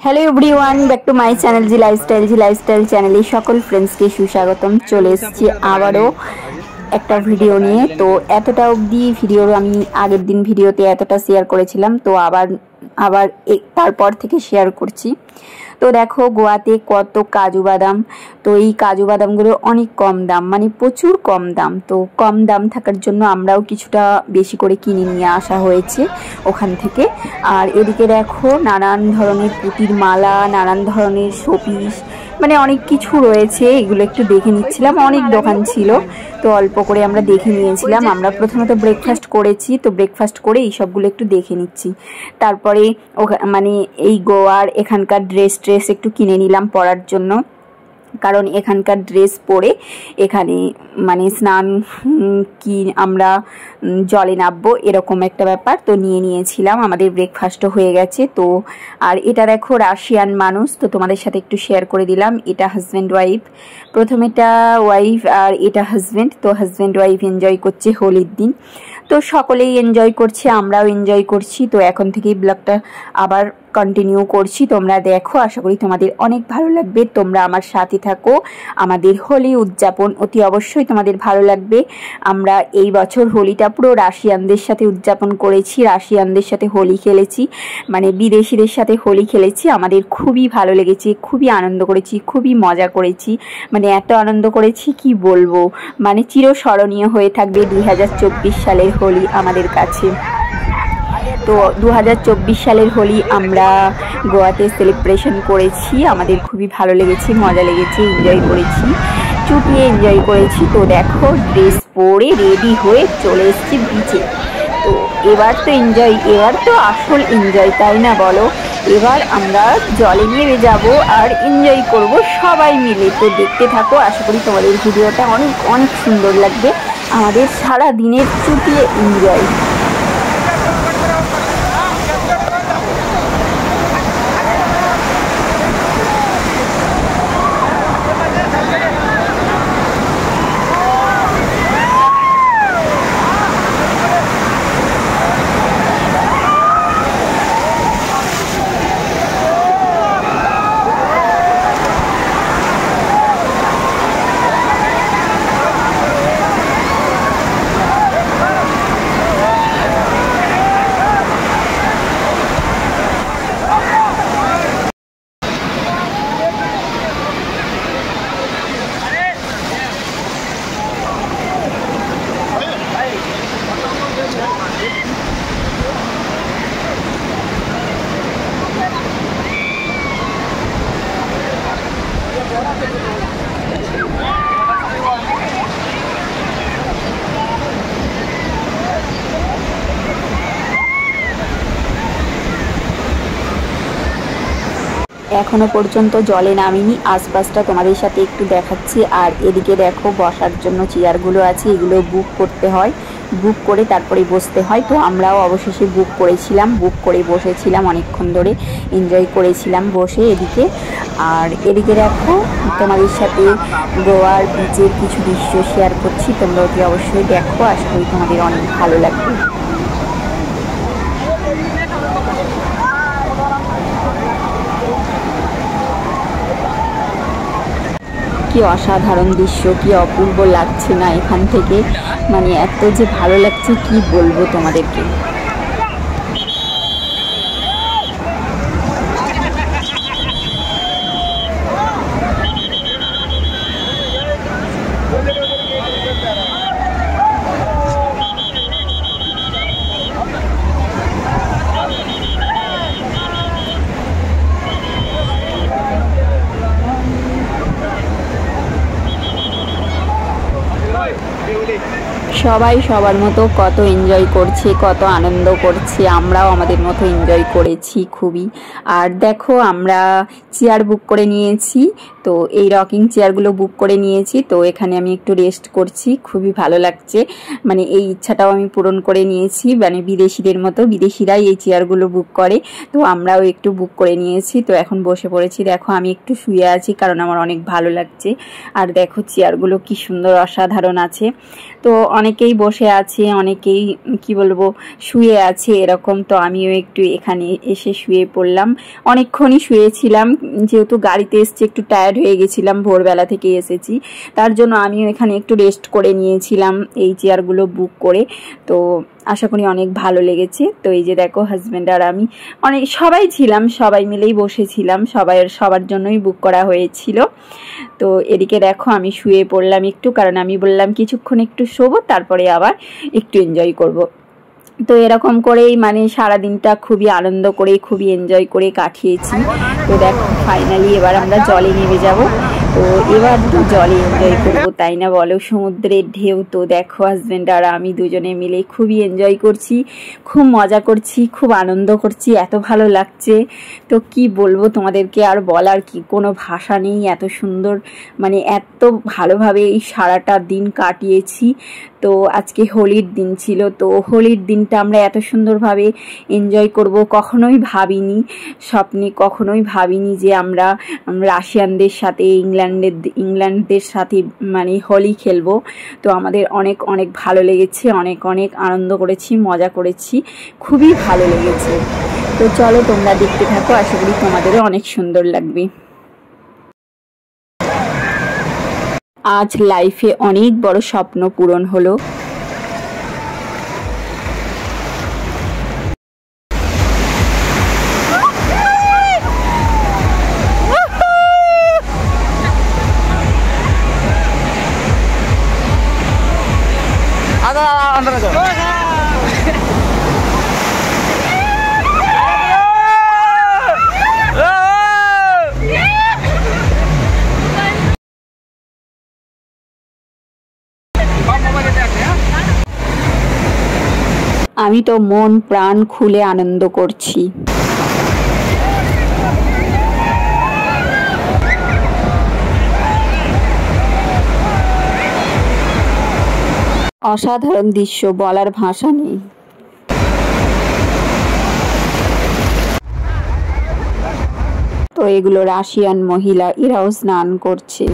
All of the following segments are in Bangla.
Hello everyone back to my channel G lifestyle channel सकल फ्रेंड्स के सुस्वागतम चले एसेছি আবারও একটা ভিডিও নিয়ে। তো এতটা অবধি ভিডিওর আমি আগের দিন ভিডিওতে এতটা শেয়ার করেছিলাম, তো আবার তারপর থেকে শেয়ার করছি। তো দেখো গোয়াতে কত কাজু বাদাম, তো এই কাজু বাদামগুলো অনেক কম দাম, মানে প্রচুর কম দাম। তো কম দাম থাকার জন্য আমরাও কিছুটা বেশি করে কিনে নিয়ে আসা হয়েছে ওখান থেকে। আর এদিকে দেখো নানান ধরনের পুঁতির মালা, নানান ধরনের শোপিস, মানে অনেক কিছু রয়েছে। এগুলো একটু দেখে নিচ্ছিলাম, অনেক দোকান ছিল, তো অল্প করে আমরা দেখে নিয়েছিলাম। আমরা প্রথমত ব্রেকফাস্ট করেছি, তো ব্রেকফাস্ট করে এই সবগুলো একটু দেখে নিচ্ছি। তারপরে মানে এই গোয়ার এখানকার ড্রেস একটু কিনে নিলাম পরার জন্য, কারণ এখানকার ড্রেস পরে এখানে মানে স্নান কি আমরা জলে নামবো এরকম একটা ব্যাপার। তো নিয়েছিলাম, আমাদের ব্রেকফাস্টও হয়ে গেছে। তো আর এটা দেখো রাশিয়ান মানুষ, তো তোমাদের সাথে একটু শেয়ার করে দিলাম। এটা হাজব্যান্ড ওয়াইফ, প্রথম এটা ওয়াইফ আর এটা হাজব্যান্ড। তো হাজব্যান্ড ওয়াইফ এনজয় করছে হোলির দিন, তো সকলেই এনজয় করছে, আমরাও এনজয় করছি। তো এখন থেকেই ব্লগটা আবার কন্টিনিউ করছি, তোমরা দেখো, আশা করি তোমাদের অনেক ভালো লাগবে। তোমরা আমার সাথে থাকো, আমাদের হোলি উদযাপন অতি অবশ্যই তোমাদের ভালো লাগবে। আমরা এই বছর হোলিটা পুরো রাশিয়ানদের সাথে উদযাপন করেছি, রাশিয়ানদের সাথে হোলি খেলেছি, মানে বিদেশিদের সাথে হোলি খেলেছি। আমাদের খুবই ভালো লেগেছে, খুবই আনন্দ করেছি, খুবই মজা করেছি, মানে এত আনন্দ করেছি কি বলবো, মানে চিরস্মরণীয় হয়ে থাকবে 2024 সালের হোলি আমাদের কাছে। তো 2024 সালের হোলি আমরা গোয়াতে সেলিব্রেশন করেছি, আমাদের খুবই ভালো লেগেছে, মজা লেগেছে, এনজয় করেছি, চুটিয়ে এনজয় করেছি। তো দেখো ড্রেস পরে রেডি হয়ে চলে এসেছি বিচে। তো এবার তো আসল এনজয়, তাই না বলো? এবার আমরা জলে নিয়ে যাব আর এনজয় করব সবাই মিলে। তো দেখতে থাকো, আশা করি তোমাদের ভিডিওটা অনেক অনেক সুন্দর লাগবে, আমাদের সারা দিনের চুটিয়ে এনজয়। এখনো পর্যন্ত জলে নামিনি, আশপাশটা তোমাদের সাথে একটু দেখাচ্ছি। আর এদিকে দেখো বসার জন্য চেয়ারগুলো আছে, এগুলো বুক করতে হয়, বুক করে তারপরে বসতে হয়। তো আমরাও অবশেষে বুক করেছিলাম, বুক করে বসেছিলাম, অনেকক্ষণ ধরে এনজয় করেছিলাম বসে এদিকে। আর এদিকে দেখো তোমাদের সাথে গোয়ার বিচের কিছু দৃশ্য শেয়ার করছি, তোমরা অতি অবশ্যই দেখো, আশা করি তোমাদের অনেক ভালো লাগবে। কি অসাধারণ দৃশ্য, কি অপূর্ব লাগছে না এখান থেকে, মানে এত যে ভালো লাগছে কি বলবো তোমাদেরকে। সবাই সবার মতো কত এনজয় করছে, কত আনন্দ করছে, আমরাও আমাদের মতো এনজয় করেছি খুবই। আর দেখো আমরা চেয়ার বুক করে নিয়েছি, তো এই রকিং চেয়ারগুলো বুক করে নিয়েছি। তো এখানে আমি একটু রেস্ট করছি, খুবই ভালো লাগছে, মানে এই ইচ্ছাটাও আমি পূরণ করে নিয়েছি, মানে বিদেশিদের মতো, বিদেশিরাই এই চেয়ারগুলো বুক করে, তো আমরাও একটু বুক করে নিয়েছি। তো এখন বসে পড়েছি, দেখো আমি একটু শুয়ে আছি কারণ আমার অনেক ভালো লাগছে। আর দেখো চেয়ারগুলো কি সুন্দর অসাধারণ আছে। তো অনেক অনেকেই বসে আছে, অনেকেই কি বলবো শুয়ে আছে এরকম। তো আমিও একটু এখানে এসে শুয়ে পড়লাম। অনেকক্ষণই শুয়েছিলাম, যেহেতু গাড়িতে এসছি একটু টায়ার্ড হয়ে গেছিলাম, ভোরবেলা থেকে এসেছি, তার জন্য আমিও এখানে একটু রেস্ট করে নিয়েছিলাম এই চেয়ারগুলো বুক করে। তো আশা করি অনেক ভালো লেগেছে। তো এই যে দেখো হাজব্যান্ড আর আমি অনেক সবাই ছিলাম, সবাই মিলেই বসেছিলাম, সবার জন্যই বুক করা হয়েছিল। তো এদিকে দেখো আমি শুয়ে পড়লাম একটু, কারণ আমি বললাম কিছুক্ষণ একটু শোবো, তারপরে আবার একটু এনজয় করব। তো এরকম করেই মানে সারাদিনটা খুবই আনন্দ করে খুবই এনজয় করে কাটিয়েছি। তো দেখো ফাইনালি এবার আমরা জলে নেমে যাব। তো এবার তো জলে এনজয় করবো, তাই না বলো, সমুদ্রের ঢেউ। তো দেখো হাজব্যান্ড আর আমি দুজনে মিলে খুবই এনজয় করছি, খুব মজা করছি, খুব আনন্দ করছি, এত ভালো লাগছে। তো কি বলবো তোমাদেরকে, আর বলার কি কোনো ভাষা নেই। এত সুন্দর মানে এত ভালোভাবে এই সারাটা দিন কাটিয়েছি। তো আজকে হোলির দিন ছিল, তো হোলির দিনটা আমরা এত সুন্দরভাবে এনজয় করব কখনোই ভাবিনি, স্বপ্নে কখনোই ভাবিনি যে আমরা রাশিয়ানদের সাথে ইংল্যান্ডদের সাথে মানে হোলি খেলবো। তো আমাদের অনেক অনেক ভালো লেগেছে, অনেক অনেক আনন্দ করেছি, মজা করেছি, খুবই ভালো লেগেছে। তো চলো তোমরা দেখতে থাকো, আশা করি তোমাদেরও অনেক সুন্দর লাগবে। আজ লাইফে অনেক বড় স্বপ্ন পূরণ হলো। আমি তো মন প্রাণ খুলে আনন্দ করছি। অসাধারণ দৃশ্য, বলার ভাষা নেই। তো এগুলো রাশিয়ান মহিলা, এরাও স্নান করছে।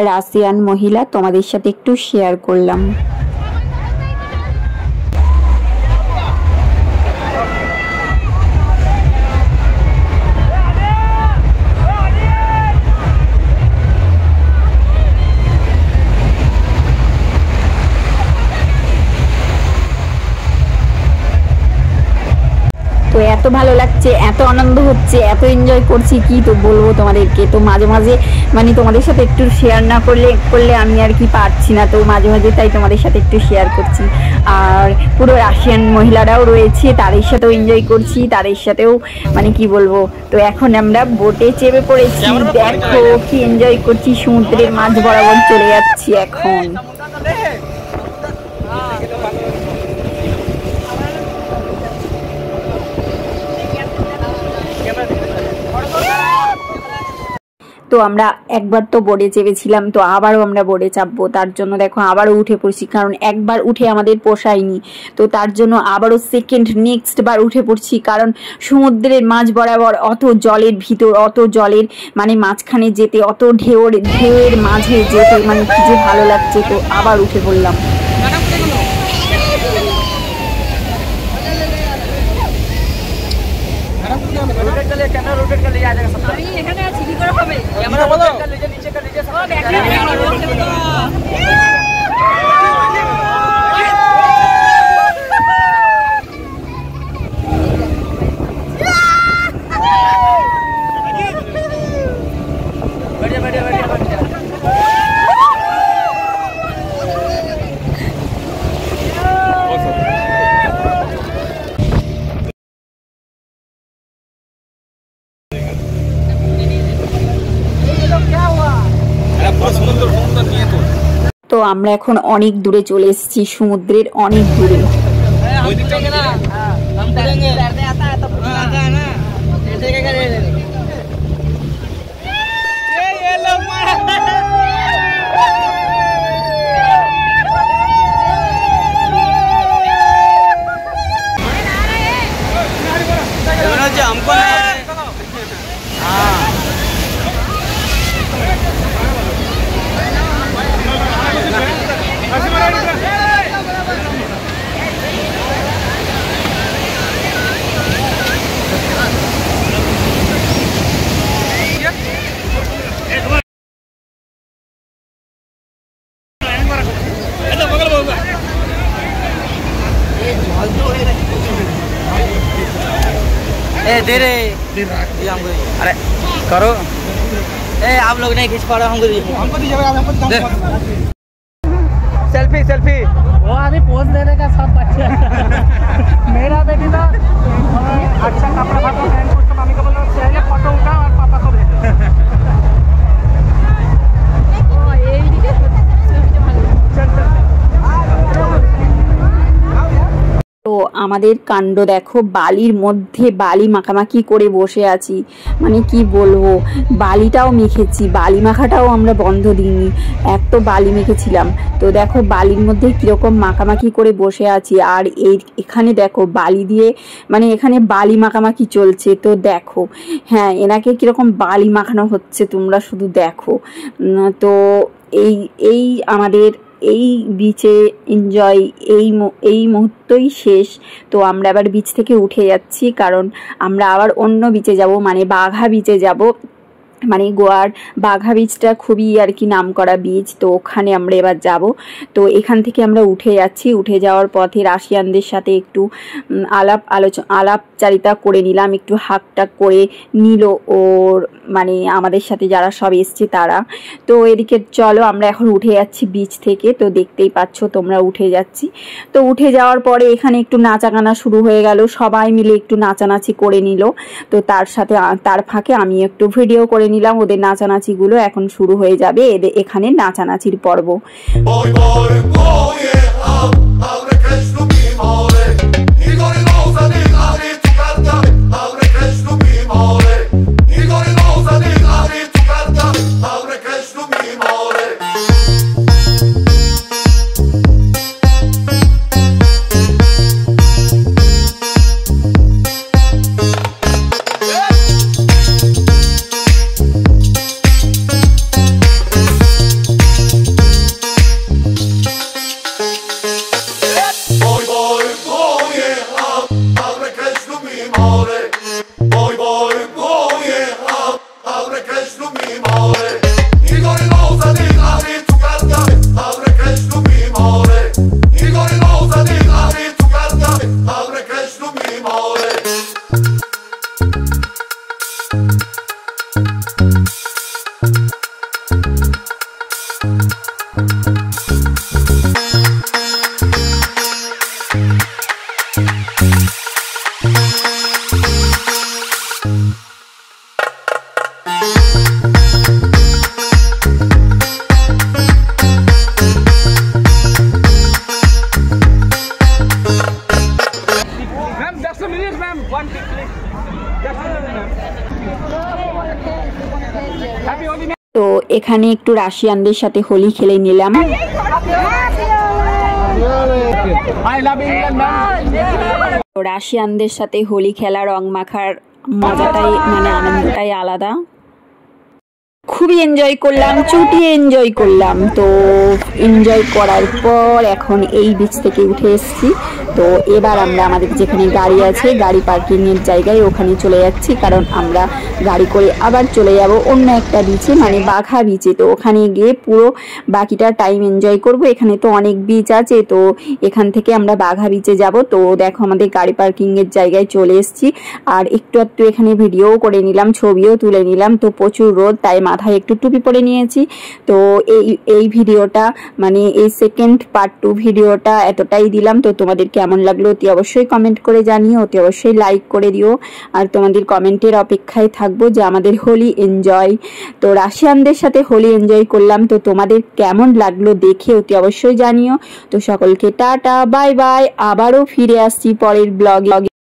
রাশিয়ান মহিলা তোমাদের সাথে একটু শেয়ার করলাম। তো এত ভালো লাগছে, এত আনন্দ হচ্ছে, এত এনজয় করছি, কি তো বলবো তোমাদেরকে। তো মাঝে মাঝে মানে তোমাদের সাথে একটু শেয়ার না করলে আমি আর কি পারছি না। তো মাঝে মাঝে তাই তোমাদের সাথে একটু শেয়ার করছি। আর পুরো রাশিয়ান মহিলারাও রয়েছে, তাদের সাথেও এনজয় করছি, তাদের সাথেও মানে কি বলবো। তো এখন আমরা বোটে চেপে পড়েছি, দেখো কি এনজয় করছি, সমুদ্রের মাঝ বরাবর চলে যাচ্ছি এখন। তো আমরা একবার তো বোর্ডে চেপেছিলাম, তো আবারও আমরা বোর্ডে চাপবো, তার জন্য দেখো আবারও উঠে পড়ছি, কারণ একবার উঠে আমাদের পোষায়নি। তো তার জন্য আবারও নেক্সট বার উঠে পড়ছি, কারণ সমুদ্রের মাঝ বরাবর অত জলের ভিতর, অত জলের মানে মাঝখানে যেতে, অত ঢেউয়ের মাঝে যেতে মানে কি যে ভালো লাগছে। তো আবার উঠে পড়লাম। रोटेट कर लीजिए, आ जाएगा सब। अभी এখানে আছে কি করে হবে? ক্যামেরা বলো कर लीजिए, नीचे कर लीजिए सब। बढ़िया बढ़िया बढ़िया बढ़िया। তো আমরা এখন অনেক দূরে চলে এসেছি, সমুদ্রের অনেক দূরে। दे रे हमको अरे करो आप लोग नहीं खींच पा रहे हमको दीजिए सेल्फी सेल्फी वो अभी पोज देने का सब बच्चे मेरा बेटी तो अच्छा कपड़ा फाटो पहन के उसको मम्मी को बोलो पहले फोटो उठा और पापा को भेजो তো আমাদের কাণ্ড দেখো, বালির মধ্যে বালি মাখামাখি করে বসে আছি, মানে কি বলবো, বালিটাও মেখেছি, বালি মাখাটাও আমরা বন্ধ দিইনি, এত বালি মেখেছিলাম। তো দেখো বালির মধ্যে কীরকম মাখামাখি করে বসে আছি, আর এখানে দেখো বালি দিয়ে মানে এখানে বালি মাখামাখি চলছে। তো দেখো হ্যাঁ এনাকে কীরকম বালি মাখানো হচ্ছে তোমরা শুধু দেখো। তো এই আমাদের এই বিচে এনজয় এই মুহূর্তই শেষ। তো আমরা আবার বিচ থেকে উঠে যাচ্ছি, কারণ আমরা আবার অন্য বিচে যাব, মানে বাঘা বিচে যাব। মানে গোয়ার বাঘা বিচটা খুবই আর কি নাম করা বিচ, তো ওখানে আমরা এবার যাব। তো এখান থেকে আমরা উঠে যাচ্ছি, উঠে যাওয়ার পথে রাশিয়ানদের সাথে একটু আলাপচারিতা করে নিলাম, একটু হাকটাক করে নিল ওর মানে আমাদের সাথে যারা সব এসছে তারা। তো এদিকে চলো আমরা এখন উঠে যাচ্ছি বিচ থেকে, তো দেখতেই পাচ্ছ তোমরা উঠে যাচ্ছি। তো উঠে যাওয়ার পরে এখানে একটু নাচাগানা শুরু হয়ে গেল, সবাই মিলে একটু নাচানাচি করে নিল। তো তার ফাঁকে আমি একটু ভিডিও করে নিলাম ওদের নাচানাচিগুলো। এখন শুরু হয়ে যাবে এখানে নাচানাচির পর্ব। তো এখানে একটু রাশিয়ানদের সাথে হোলি খেলে নিলাম। রাশিয়ানদের সাথে হোলি খেলা, রং মাখার মজাটাই মানে আনন্দটাই আলাদা। খুবই এনজয় করলাম, চুটিয়ে এনজয় করলাম। তো এনজয় করার পর এখন এই বিচ থেকে উঠে এসেছি। তো এবার আমরা আমাদের যেখানে গাড়ি আছে গাড়ি পার্কিংয়ের জায়গায় ওখানে চলে যাচ্ছি, কারণ আমরা গাড়ি করে আবার চলে যাব অন্য একটা বিচে, মানে বাঘা বিচে। তো ওখানে গিয়ে পুরো বাকিটা টাইম এনজয় করব। এখানে তো অনেক বিচ আছে, তো এখান থেকে আমরা বাঘা বিচে যাব। তো দেখো আমাদের গাড়ি পার্কিংয়ের জায়গায় চলে এসেছি, আর একটু এখানে ভিডিও করে নিলাম, ছবিও তুলে নিলাম। তো প্রচুর রোদ, তাই মাথায় একটু টুপি পরে নিয়েছি। তো এই ভিডিওটা মানে এই সেকেন্ড পার্ট 2 ভিডিওটা এতটাই দিলাম। তো তোমাদের কেমন লাগলো অতি অবশ্যই কমেন্ট করে জানিও, অতি অবশ্যই লাইক করে দিও, আর তোমাদের কমেন্টের অপেক্ষায় থাকবো যে আমাদের হোলি এনজয়। তো রাশিয়ানদের সাথে হোলি এনজয় করলাম। তো তোমাদের কেমন লাগলো দেখে অতি অবশ্যই জানিও। তো সকলকে টাটা বাই বাই, আবারও ফিরে আসছি পরের ব্লগে।